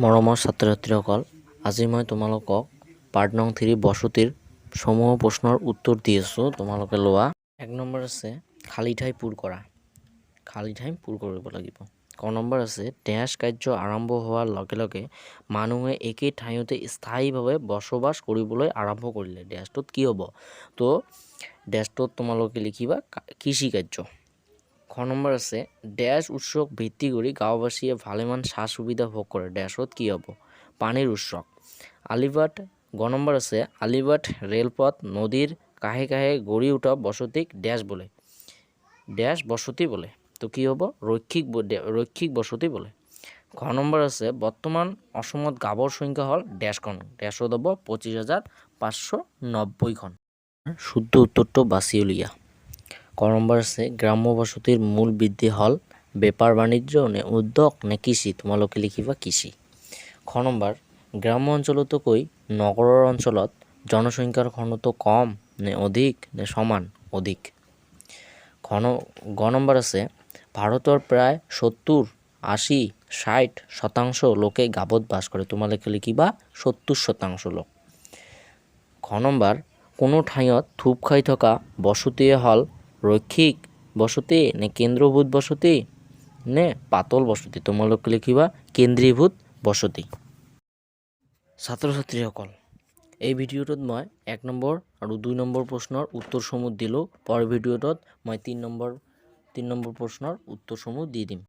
মৰমৰ ছাত্ৰ ছাত্ৰীসকল, আজি মই তোমালোকক পাৰ্ট নং 3 বসতিৰ সমূহ প্ৰশ্নৰ উত্তৰ দি আছোঁ। তোমালোকে লোৱা। 1 নম্বৰ আছে খালী ঠাই পূৰ কৰা। খালী ঠাই পূৰ কৰিব লাগিব। ক নম্বৰ আছে ডেছ কাৰ্য আৰম্ভ হোৱাৰ লগে লগে মানুহে একেই ঠাইতে স্থায়ীভাৱে বসবাস কৰিবলৈ আৰম্ভ কৰিলে। ডেছটোত কি হ'ব? তো ডেছটোত তোমালোকে লিখিবা কৃষি কাৰ্য। খ নম্বৰ আছে ডেছ উৎসক ভিত্তি কৰি গাঁওবাসীয়ে ভালেমান সা সুবিধা ভোগ কৰে। ডেছত কি হ'ব? পানীৰ উৎসক। আলিবাট গ নম্বৰ আছে আলিবাট ৰেলপথ নদীৰ কাষে কাষে গঢ়ি উঠা বসতিক ডেছ বোলে। ডেছ বসতি বোলে। তো কি হ'ব? ৰৈক্ষিক বসতি বোলে। ঘ নম্বৰ আছে বৰ্তমান অসমত গাঁৱৰ সংখ্যা হ'ল ডেছখন। ডেছত হ'ব 25,590খন। শুদ্ধ উত্তৰটো বাছি উলিয়া। ক নম্বৰ আছে গ্ৰাম্য বসতিৰ মূল বৃদ্ধি হ'ল বেপাৰ বাণিজ্য নে উদ্যোগ নে কৃষি? তোমালোকে লিখিবা কৃষি। খ নম্বৰ গ্ৰাম্য অঞ্চলতকৈ নগৰৰ অঞ্চলত জনসংখ্যাৰ ঘনত্ব কম নে অধিক নে সমান? অধিক। গ নম্বৰ আছে ভাৰতৰ প্ৰায় 70-80-60% লোকে গাঁৱত বাস কৰে। তোমালোকে লিখিবা 70% লোক। খ নম্বৰ কোনো ঠাইত থূপ খাই থকা বসতিয়ে হ'ল ৰৈক্ষিক বসতি নে কেন্দ্ৰীভূত বসতি নে পাতল বসতি? তোমালোকে লিখিবা কেন্দ্ৰীভূত বসতি। ছাত্ৰ ছাত্ৰীসকল, এই ভিডিঅ'টোত মই 1 নম্বৰ আৰু 2 নম্বৰ প্ৰশ্নৰ উত্তৰসমূহ দিলোঁ। পৰ ভিডিঅ'টোত মই 3 নম্বৰ প্ৰশ্নৰ উত্তৰসমূহ দি দিম।